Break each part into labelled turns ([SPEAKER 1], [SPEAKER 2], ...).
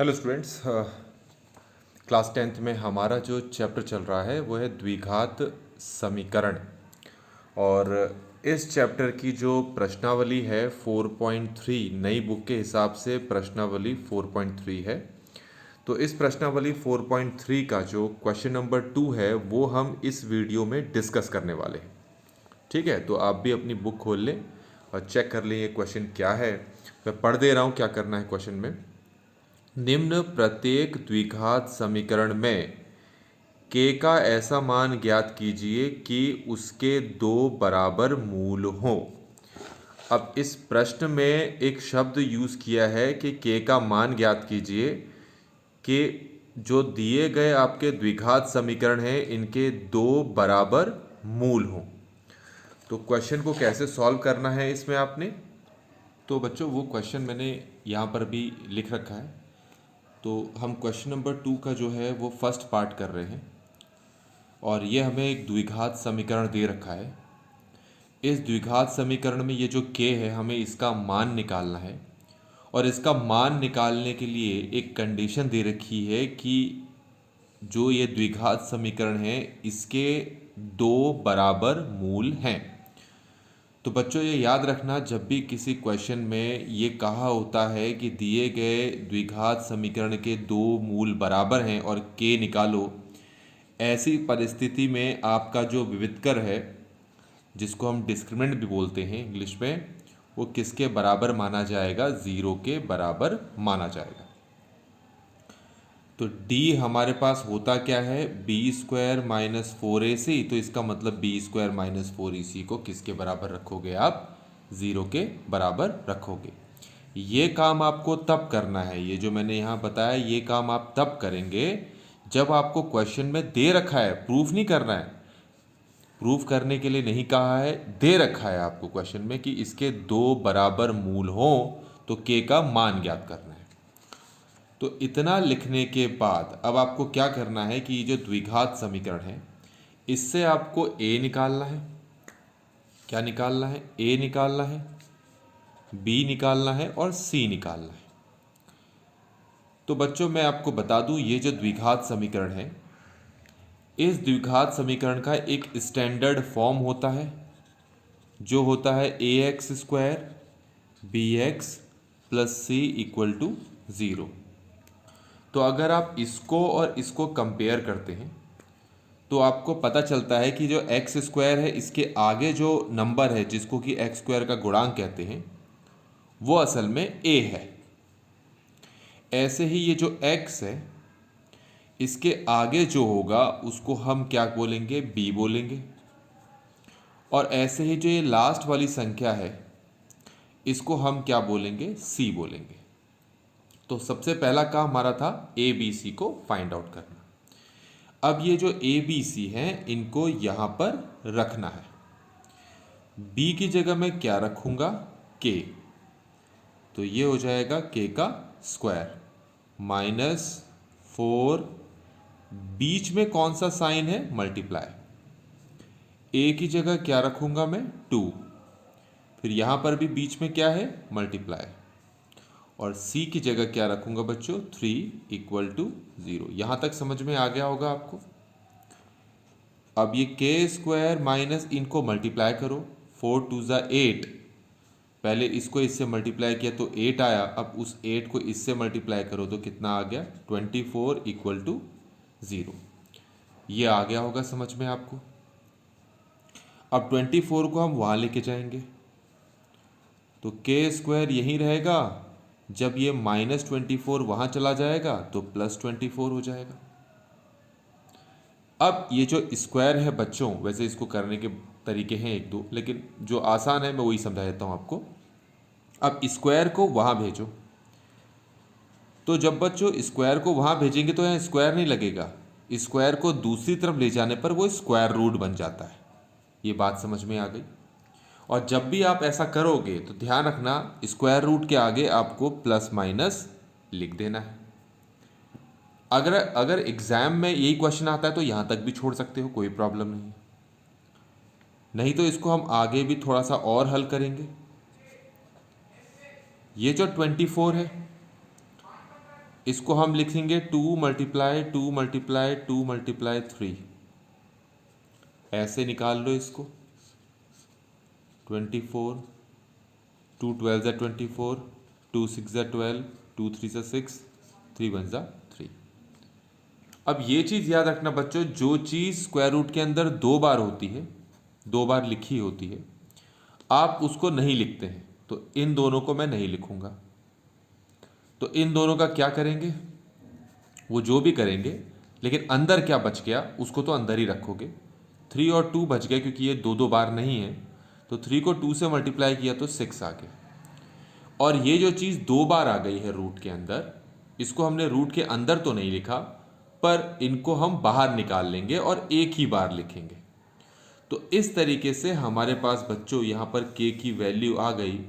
[SPEAKER 1] Hello students, class 10th में हमारा जो चैप्टर चल रहा है वो है द्विघात समीकरण। और इस चैप्टर की जो प्रश्नावली है 4.3 नई बुक के हिसाब से प्रश्नावली 4.3 है। तो इस प्रश्नावली 4.3 का जो क्वेश्चन नंबर 2 है वो हम इस वीडियो में डिस्कस करने वाले हैं। ठीक है, तो आप भी अपनी बुक खोल लें और चेक कर लें ये क्वेश्चन क्या है। मैं पढ़ दे रहा हूँ क्या करना है क्वेश्चन में। निम्न प्रत्येक द्विघात समीकरण में k का ऐसा मान ज्ञात कीजिए कि उसके दो बराबर मूल हों। अब इस प्रश्न में एक शब्द यूज किया है कि k का मान ज्ञात कीजिए कि जो दिए गए आपके द्विघात समीकरण हैं इनके दो बराबर मूल हों। तो क्वेश्चन को कैसे सॉल्व करना है इसमें आपने, तो बच्चों वो क्वेश्चन मैंने यहाँ पर भी लिख रखा है। तो हम क्वेश्चन नंबर 2 का जो है वो फर्स्ट पार्ट कर रहे हैं और ये हमें एक द्विघात समीकरण दे रखा है। इस द्विघात समीकरण में ये जो k है हमें इसका मान निकालना है और इसका मान निकालने के लिए एक कंडीशन दे रखी है कि जो ये द्विघात समीकरण है इसके दो बराबर मूल हैं। तो बच्चों ये याद रखना, जब भी किसी क्वेश्चन में ये कहा होता है कि दिए गए द्विघात समीकरण के दो मूल बराबर हैं और k निकालो, ऐसी परिस्थिति में आपका जो विवितकर है जिसको हम डिस्क्रिमिनेंट भी बोलते हैं इंग्लिश में, वो किसके बराबर माना जाएगा? ज़ीरो के बराबर माना जाएगा। तो d हमारे पास होता क्या है? b² minus 4ac। तो इसका मतलब b² माइनस 4ac को किसके बराबर रखोगे आप? ज़ीरो के बराबर रखोगे। ये काम आपको तब करना है, ये जो मैंने यहाँ बताया ये काम आप तब करेंगे जब आपको क्वेश्चन में दे रखा है। प्रूफ नहीं करना है, प्रूफ करने के लिए नहीं कहा है, दे रखा है आपको क्वेश्चन में कि इसके दो बराबर मूल हों तो k का मान ज्ञात करना है। तो इतना लिखने के बाद अब आपको क्या करना है कि ये जो द्विघात समीकरण है इससे आपको a निकालना है। क्या निकालना है? a निकालना है, b निकालना है और c निकालना है। तो बच्चों मैं आपको बता दूं, ये जो द्विघात समीकरण है इस द्विघात समीकरण का एक स्टैंडर्ड फॉर्म होता है जो होता है ax² bx plus c equal to 0। तो अगर आप इसको और इसको कंपेयर करते हैं तो आपको पता चलता है कि जो x² है इसके आगे जो नंबर है जिसको कि x² का गुणांक कहते हैं वो असल में a है। ऐसे ही ये जो x है इसके आगे जो होगा उसको हम क्या बोलेंगे? b बोलेंगे। और ऐसे ही जो ये लास्ट वाली संख्या है इसको हम क्या बोलेंगे? c बोलेंगे। तो सबसे पहला काम हमारा था a b c को फाइंड आउट करना। अब ये जो a b c हैं इनको यहाँ पर रखना है। b की जगह मैं क्या रखूँगा? k। तो ये हो जाएगा k का स्क्वायर माइनस 4, बीच में कौन सा साइन है? मल्टीप्लाई। a की जगह क्या रखूँगा मैं? 2। फिर यहाँ पर भी बीच में क्या है? मल्टीप्लाई। और c की जगह क्या रखूँगा बच्चों? 3 इक्वल टू 0। यहाँ तक समझ में आ गया होगा आपको। अब ये k² माइनस इनको मल्टीप्लाई करो, 4 2 ज़ा 8। पहले इसको इससे मल्टीप्लाई किया तो 8 आया, अब उस 8 को इससे मल्टीप्लाई करो तो कितना आ गया? 24 इक्वल टू 0। ये आ गया होगा समझ में आपको। अब 24 को हम वहाँ लेके जाएंगे तो k² यहीं रहेगा, जब ये -24 वहाँ चला जाएगा तो +24 हो जाएगा। अब ये जो स्क्वायर है बच्चों, वैसे इसको करने के तरीके हैं एक दो, लेकिन जो आसान है मैं वही समझा देता हूँ आपको। अब स्क्वायर को वहाँ भेजो, तो जब बच्चों स्क्वायर को वहाँ भेजेंगे तो यहाँ स्क्वायर नहीं लगेगा, स्क्वायर को दूसरी तरफ ले जाने पर वो स्क्वायर रूट बन जाता है। ये बात समझ में आ गई। और जब भी आप ऐसा करोगे तो ध्यान रखना स्क्वायर रूट के आगे आपको प्लस माइनस लिख देना है। अगर एग्जाम में यही क्वेश्चन आता है तो यहाँ तक भी छोड़ सकते हो, कोई प्रॉब्लम नहीं। नहीं तो इसको हम आगे भी थोड़ा सा और हल करेंगे। ये जो 24 है इसको हम लिखेंगे 2 मल्टीप्लाई 2 मल्टीप्लाई 2 मल्टीप्लाई 3, ऐसे निकाल लो इसको। 24, 2 12 ज़ा 24, 2 6 ज़ा 12, 2 3 ज़ा 6, 3 1 ज़ा 3। अब ये चीज़ याद रखना बच्चों, जो चीज़ स्क्वायर रूट के अंदर 2 बार होती है, 2 बार लिखी होती है, आप उसको नहीं लिखते हैं। तो इन दोनों को मैं नहीं लिखूंगा। तो इन दोनों का क्या करेंगे, वो जो भी करेंगे, लेकिन अंदर क्या बच गया उसको तो अंदर ही रखोगे। 3 और 2 बच गए, क्योंकि ये 2 2 बार नहीं है, तो 3 को 2 से मल्टीप्लाई किया तो 6 आ गया। और ये जो चीज़ 2 बार आ गई है रूट के अंदर, इसको हमने रूट के अंदर तो नहीं लिखा, पर इनको हम बाहर निकाल लेंगे और एक ही बार लिखेंगे। तो इस तरीके से हमारे पास बच्चों यहाँ पर k की वैल्यू आ गई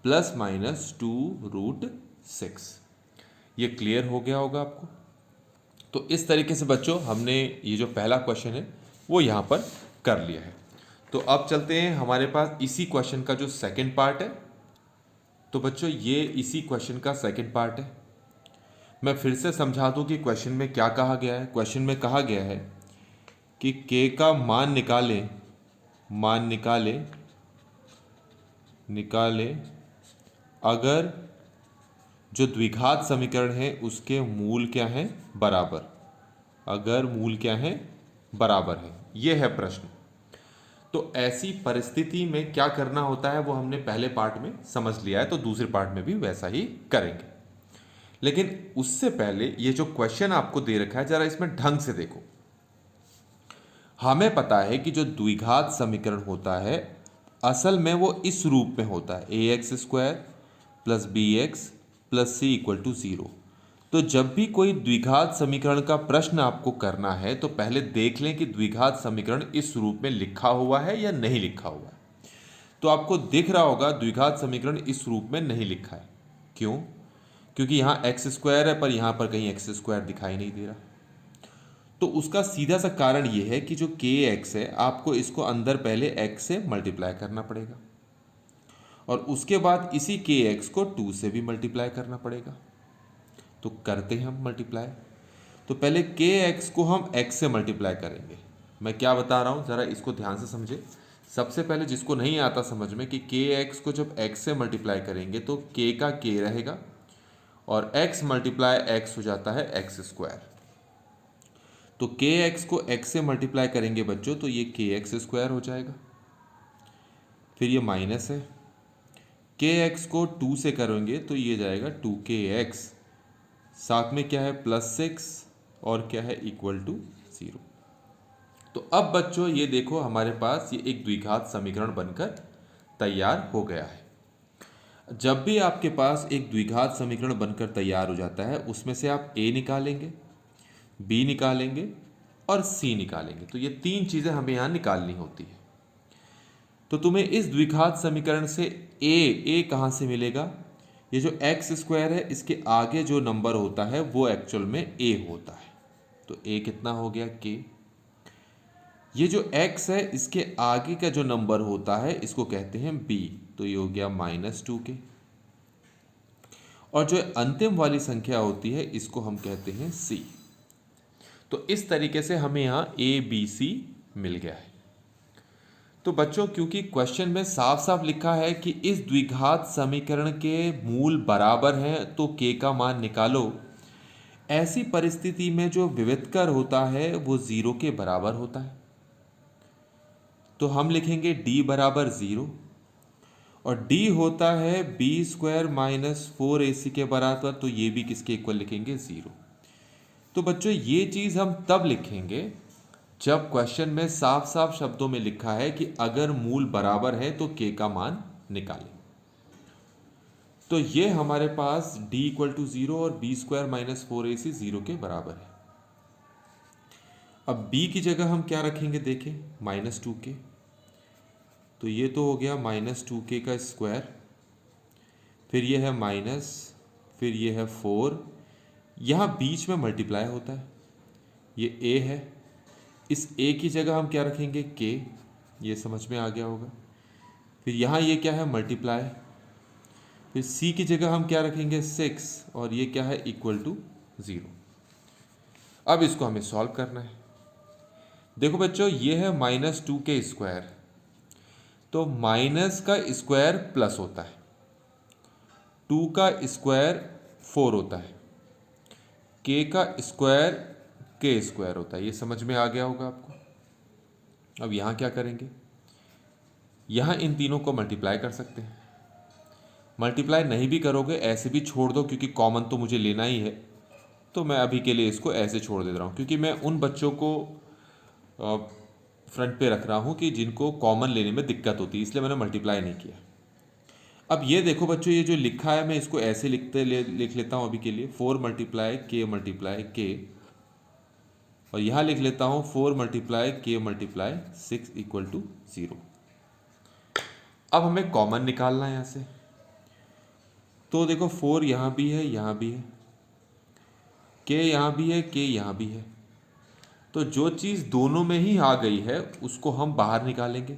[SPEAKER 1] ±2√6। ये क्लियर हो गया होगा आपको। तो इस तरीके से बच्चों हमने ये जो पहला क्वेश्चन है वो यहाँ पर कर लिया है। तो अब चलते हैं हमारे पास इसी क्वेश्चन का जो सेकंड पार्ट है। तो बच्चों ये इसी क्वेश्चन का सेकंड पार्ट है। मैं फिर से समझा दूं कि क्वेश्चन में क्या कहा गया है। क्वेश्चन में कहा गया है कि k का मान निकालें अगर जो द्विघात समीकरण है उसके मूल क्या हैं, बराबर। अगर मूल क्या है, बराबर है, ये है प्रश्न। तो ऐसी परिस्थिति में क्या करना होता है वो हमने पहले पार्ट में समझ लिया है, तो दूसरे पार्ट में भी वैसा ही करेंगे। लेकिन उससे पहले ये जो क्वेश्चन आपको दे रखा है, जरा इसमें ढंग से देखो। हमें पता है कि जो द्विघात समीकरण होता है असल में वो इस रूप में होता है, ax² + bx + c = 0। तो जब भी कोई द्विघात समीकरण का प्रश्न आपको करना है तो पहले देख लें कि द्विघात समीकरण इस रूप में लिखा हुआ है या नहीं लिखा हुआ है। तो आपको दिख रहा होगा द्विघात समीकरण इस रूप में नहीं लिखा है। क्यों? क्योंकि यहाँ x² है, पर यहाँ पर कहीं x² दिखाई नहीं दे रहा। तो उसका सीधा सा कारण ये है कि जो kx है, आपको इसको अंदर पहले x से मल्टीप्लाई करना पड़ेगा और उसके बाद इसी kx को 2 से भी मल्टीप्लाई करना पड़ेगा। तो करते हैं हम मल्टीप्लाई। तो पहले kx को हम x से मल्टीप्लाई करेंगे। मैं क्या बता रहा हूँ ज़रा इसको ध्यान से समझे। सबसे पहले जिसको नहीं आता समझ में कि kx को जब x से मल्टीप्लाई करेंगे तो k का k रहेगा और x मल्टीप्लाई x हो जाता है x²। तो kx को x से मल्टीप्लाई करेंगे बच्चों तो ये kx² हो जाएगा। फिर ये माइनस है, kx को 2 से करेंगे तो ये जाएगा 2kx, साथ में क्या है +6 और क्या है =0। तो अब बच्चों ये देखो हमारे पास ये एक द्विघात समीकरण बनकर तैयार हो गया है। जब भी आपके पास एक द्विघात समीकरण बनकर तैयार हो जाता है उसमें से आप a निकालेंगे, b निकालेंगे और c निकालेंगे। तो ये 3 चीज़ें हमें यहाँ निकालनी होती है। तो तुम्हें इस द्विघात समीकरण से a कहाँ से मिलेगा? ये जो x² है इसके आगे जो नंबर होता है वो एक्चुअल में a होता है। तो a कितना हो गया k। ये जो x है इसके आगे का जो नंबर होता है इसको कहते हैं b, तो ये हो गया -2k। और जो अंतिम वाली संख्या होती है इसको हम कहते हैं c। तो इस तरीके से हमें यहाँ a b c मिल गया है। तो बच्चों क्योंकि क्वेश्चन में साफ साफ लिखा है कि इस द्विघात समीकरण के मूल बराबर हैं तो k का मान निकालो, ऐसी परिस्थिति में जो विविधकर होता है वो 0 के बराबर होता है। तो हम लिखेंगे d बराबर 0 और d होता है b² - 4ac के बराबर, तो ये भी किसके इक्वल लिखेंगे 0। तो बच्चों ये चीज़ हम तब लिखेंगे जब क्वेश्चन में साफ साफ शब्दों में लिखा है कि अगर मूल बराबर है तो k का मान निकालें। तो ये हमारे पास d = 0 और b² - 4ac 0 के बराबर है। अब b की जगह हम क्या रखेंगे देखें, -2k। तो ये तो हो गया -2k का स्क्वायर, फिर ये है माइनस, फिर ये है 4, यहाँ बीच में मल्टीप्लाई होता है, ये a है। इस a की जगह हम क्या रखेंगे k, ये समझ में आ गया होगा। फिर यहाँ ये क्या है मल्टीप्लाई, फिर c की जगह हम क्या रखेंगे 6 और ये क्या है =0। 0। अब इसको हमें सॉल्व करना है। देखो बच्चों, ये है -2 के स्क्वायर, तो माइनस का स्क्वायर प्लस होता है, 2 का स्क्वायर 4 होता है, k का स्क्वायर k स्क्वायर होता है। ये समझ में आ गया होगा आपको। अब यहाँ क्या करेंगे, यहाँ इन तीनों को मल्टीप्लाई कर सकते हैं। मल्टीप्लाई नहीं भी करोगे ऐसे भी छोड़ दो, क्योंकि कॉमन तो मुझे लेना ही है, तो मैं अभी के लिए इसको ऐसे छोड़ दे रहा हूँ, क्योंकि मैं उन बच्चों को फ्रंट पे रख रहा हूँ कि जिनको कॉमन लेने में दिक्कत होती है, इसलिए मैंने मल्टीप्लाई नहीं किया। अब ये देखो बच्चों, ये जो लिखा है मैं इसको ऐसे लिख लेता हूँ अभी के लिए, 4 मल्टीप्लाई के, और यहाँ लिख लेता हूँ 4 मल्टीप्लाई 6 इक्वल टू 0। अब हमें कॉमन निकालना है यहाँ से, तो देखो 4 यहाँ भी है, यहाँ भी है, के यहाँ भी है, के यहाँ भी है, तो जो चीज़ दोनों में ही आ गई है उसको हम बाहर निकालेंगे।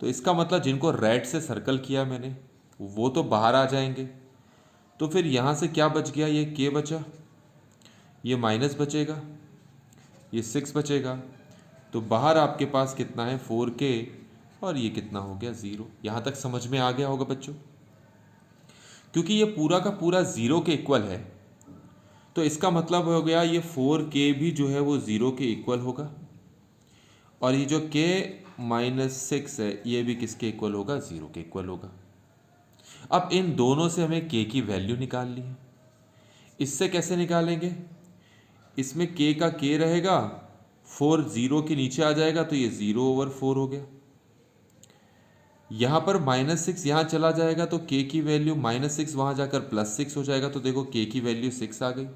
[SPEAKER 1] तो इसका मतलब जिनको रेड से सर्कल किया मैंने वो तो बाहर आ जाएंगे। तो फिर यहाँ से क्या बच गया, ये के बचा, ये माइनस बचेगा, ये 6 बचेगा, तो बाहर आपके पास कितना है 4k, और ये कितना हो गया 0। यहाँ तक समझ में आ गया होगा बच्चों। क्योंकि ये पूरा का पूरा 0 के इक्वल है, तो इसका मतलब हो गया ये 4k भी जो है वो 0 के इक्वल होगा, और ये जो k -6 है ये भी किसके इक्वल होगा, 0 के इक्वल होगा। अब इन दोनों से हमें k की वैल्यू निकालनी है। इससे कैसे निकालेंगे, इसमें k का k रहेगा, 4 0 के नीचे आ जाएगा, तो ये 0/4 हो गया। यहाँ पर -6 यहाँ चला जाएगा, तो k की वैल्यू -6 वहाँ जाकर +6 हो जाएगा, तो देखो k की वैल्यू 6 आ गई।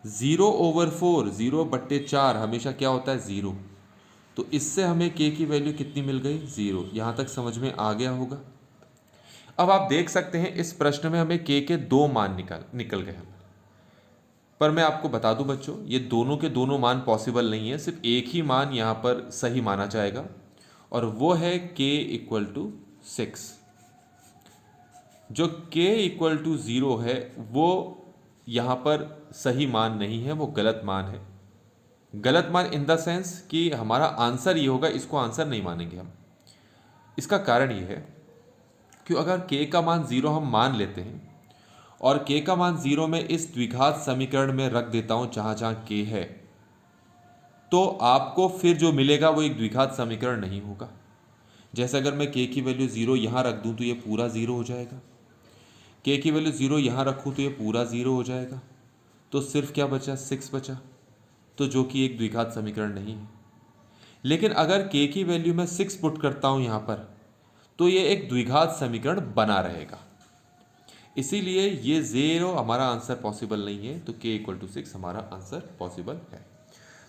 [SPEAKER 1] 0/4, 0/4 हमेशा क्या होता है 0, तो इससे हमें k की वैल्यू कितनी मिल गई, 0। यहाँ तक समझ में आ गया होगा। अब आप देख सकते हैं इस प्रश्न में हमें k के 2 मान निकल गए हैं, पर मैं आपको बता दूं बच्चों, ये दोनों के दोनों मान पॉसिबल नहीं है, सिर्फ एक ही मान यहाँ पर सही माना जाएगा, और वो है k = 6। जो k = 0 है वो यहाँ पर सही मान नहीं है, वो गलत मान है। गलत मान इन द सेंस कि हमारा आंसर ये होगा, इसको आंसर नहीं मानेंगे हम। इसका कारण ये है कि अगर k का मान 0 हम मान लेते हैं, और k का मान 0 में इस द्विघात समीकरण में रख देता हूँ जहाँ जहाँ k है, तो आपको फिर जो मिलेगा वो एक द्विघात समीकरण नहीं होगा। जैसे अगर मैं k की वैल्यू 0 यहाँ रख दूँ तो ये पूरा 0 हो जाएगा, k की वैल्यू 0 यहाँ रखूँ तो ये पूरा 0 हो जाएगा, तो सिर्फ क्या बचा, 6 बचा, तो जो कि एक द्विघात समीकरण नहीं है। लेकिन अगर k की वैल्यू मैं 6 पुट करता हूँ यहाँ पर, तो ये एक द्विघात समीकरण बना रहेगा। इसीलिए ये 0 हमारा आंसर पॉसिबल नहीं है, तो k = 6 हमारा आंसर पॉसिबल है।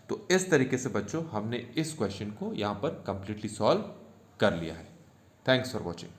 [SPEAKER 1] तो इस तरीके से बच्चों हमने इस क्वेश्चन को यहाँ पर कंप्लीटली सॉल्व कर लिया है। Thanks for watching.